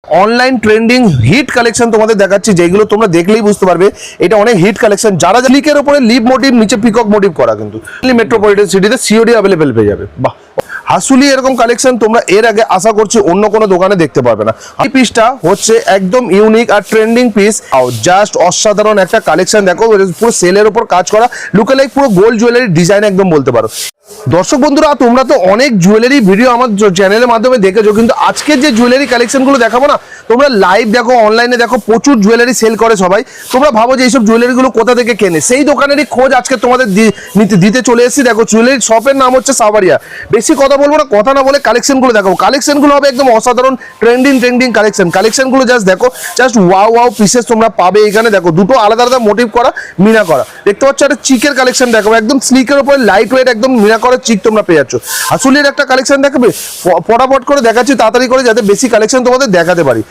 Online trending hit collection তোমাদের দেখাচ্ছি, যেগুলো তোমরা দেখলেই বুঝতে পারবে এটা অনেক হিট কালেকশন। যারা লিকের উপরে লিভ মোটিভ, নিচে পিকক মোটিভ করা, কিন্তু মেট্রোপলিটন সিটিতে সিওডি অ্যাভেলেবেল পেয়ে যাবে। বাহ, হাসুলি এরকম কালেকশন তোমরা এর আগে আশা করছি অন্য কোনো দোকানে দেখতে পারবে না। এই পিসটা হচ্ছে একদম ইউনিক আর ট্রেন্ডিং পিস, জাস্ট অসাধারণ একটা কালেকশন। দেখো পুরো সেলের উপর কাজ করা, লুকে লাইক পুরো গোল্ড জুয়েলারি ডিজাইন একদম বলতে পারো। দর্শক বন্ধুরা, তোমরা তো অনেক জুয়েলারি ভিডিও আমার চ্যানেলের মাধ্যমে দেখেছো, কিন্তু আজকের যে জুয়েলারি কালেকশনগুলো দেখাবো না, তোমরা লাইভ দেখো, অনলাইনে দেখো, প্রচুর জুয়েলারি সেল করে সবাই। তোমরা ভাবো যে এইসব জুয়েলারিগুলো কোথা থেকে কেনে, সেই দোকানেরই খোঁজ আজকে তোমাদের দিতে চলে এসেছি। দেখো জুয়েলারি শপের নাম হচ্ছে সাভারিয়া। বেশি কথা বলবো না, কথা না বলে কালেকশনগুলো দেখো। কালেকশনগুলো হবে একদম অসাধারণ ট্রেন্ডিং কালেকশনগুলো জাস্ট দেখো, জাস্ট ওয়াও পিসেস তোমরা পাবে এখানে। দেখো দুটো আলাদা আলাদা মোটিভ করা, মিনা করা, দেখতে পাচ্ছ একটা চিকের কালেকশন। দেখো একদম স্লিকের উপরে লাইট ওয়েট একদম মিনা করা চিক তোমরা পেয়ে যাচ্ছ। হাসুলির একটা কালেকশন দেখাবে, ফটাফট করে দেখাচ্ছি তাড়াতাড়ি করে, যাতে বেশি কালেকশন তোমাদের দেখাতে পারি।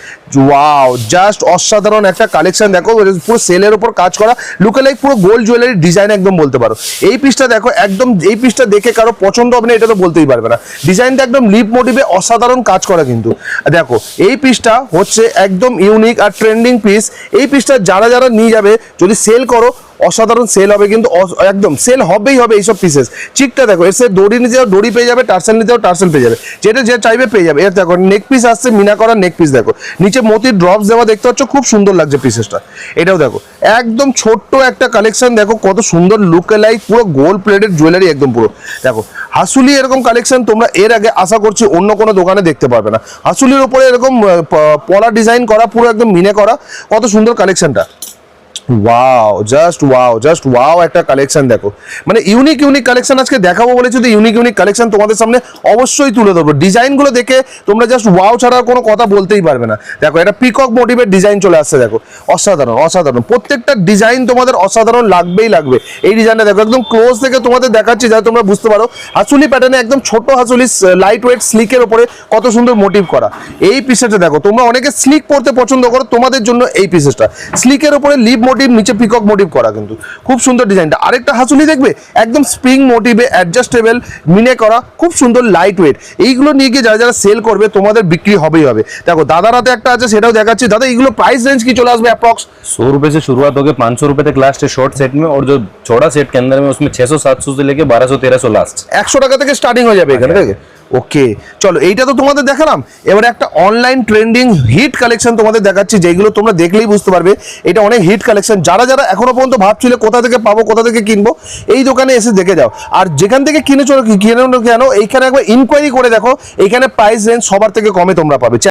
ওয়াও, জাস্ট অসাধারণ একটা কালেকশন। দেখো পুরো সেলের উপর কাজ করা, লুকে লাইক পুরো গোল্ড জুয়েলারি ডিজাইন একদম বলতে পারো। এই পিসটা দেখো, একদম এই পিসটা দেখে কারো পছন্দ হবে না এটা তো বলতেই পারবে না। ডিজাইনটা একদম লিপ মোটিভে অসাধারণ কাজ করা, কিন্তু দেখো এই পিসটা হচ্ছে একদম ইউনিক আর ট্রেন্ডিং পিস। এই পিসটা যারা যারা নিয়ে যাবে, যদি সেল করো অসাধারণ সেল হবে, কিন্তু একদম সেল হবেই হবে এইসব পিসেস। চিকটা দেখো, এর সে দড়ি নিতে যাও দড়ি পেয়ে যাবে, টার্সেল নিতে যাও টার্সেল পেয়ে যাবে, যেটা যে চাইবে পেয়ে যাবে। এর দেখো নেক পিস আসছে, মিনা করা নেক পিস। দেখো নিচে মতির ড্রপস দেওয়া, দেখতে পাচ্ছ খুব সুন্দর লাগছে পিসেসটা। এটাও দেখো একদম ছোট্ট একটা কালেকশন, দেখো কত সুন্দর লুক লাইক, পুরো গোল্ড প্লেটেড জুয়েলারি একদম পুরো। দেখো হাসুলি এরকম কালেকশন তোমরা এর আগে আশা করছি অন্য কোনো দোকানে দেখতে পারবে না। হাসুলির উপরে এরকম পলা ডিজাইন করা, পুরো একদম মিনে করা, কত সুন্দর কালেকশনটা। ওয়াও, জাস্ট ওয়াও একটা কালেকশন। দেখো মানে ইউনিক কালেকশন আজকে দেখাবো বলেছি, তো ইউনিক কালেকশন তোমাদের সামনে অবশ্যই তুলে ধরবো। ডিজাইনগুলো দেখে তোমরা জাস্ট ওয়াও ছাড়া কোনো কথা বলতেই পারবে না। দেখো এটা পিকক মোটিভের ডিজাইন চলে আসছে, দেখো অসাধারণ প্রত্যেকটা ডিজাইন তোমাদের অসাধারণ লাগবেই লাগবে। এই ডিজাইনটা দেখো একদম ক্লোজ থেকে তোমাদের দেখাচ্ছি, যাতে তোমরা বুঝতে পারো। হাসুলি প্যাটার্নে একদম ছোট হাসুলি, লাইট ওয়েট স্লিকের উপরে কত সুন্দর মোটিভ করা। এই পিসেসটা দেখো, তোমরা অনেকে স্লিক পড়তে পছন্দ করো, তোমাদের জন্য এই পিসেসটা স্লিকের উপরে লিভ মোটিভ, নিচে পিকক মোটিভ করা, কিন্তু খুব সুন্দর ডিজাইনটা। আরেকটা হাসুলি দেখবে একদম স্প্রিং মোটিভে অ্যাডজাস্টেবল মিনে করা, খুব সুন্দর লাইট ওয়েট। এইগুলো নিয়ে গিয়ে যারা যারা সেল করবে তোমাদের বিক্রি হবেই হবে। দেখো দাদার হাতে একটা আছে, সেটাও দেখাচ্ছি। দাদা এগুলো প্রাইস রেঞ্জ কি চলে আসবে অ্যাপ্রক্স? 100 रुपए से शुरुआत होगी, 500 रुपए तक लास्ट है शॉर्ट सेट में, और जो चौड़ा सेट के अंदर में उसमें 600-700 से लेके 1200-1300 लास्ट। 100 টাকা থেকে স্টার্টিং হয়ে যাবে এখানে থেকে। ওকে চলো, এইটা তো তোমাদের দেখালাম। এবার একটা অনলাইন ট্রেন্ডিং হিট কালেকশন তোমাদের দেখাচ্ছি, যেগুলো তোমরা দেখলেই বুঝতে পারবে এটা অনেক হিট কালেকশন। যারা যারা এখনো পর্যন্ত ভাবছিলে কোথা থেকে পাবো, কোথা থেকে কিনবো, এই দোকানে এসে দেখে যাও। আর যেখান থেকে কিনেছো কেন, এইখানে একবার ইনকোয়ারি করে দেখো, এইখানে প্রাইস রেঞ্জ সবার থেকে কমে তোমরা পাবে।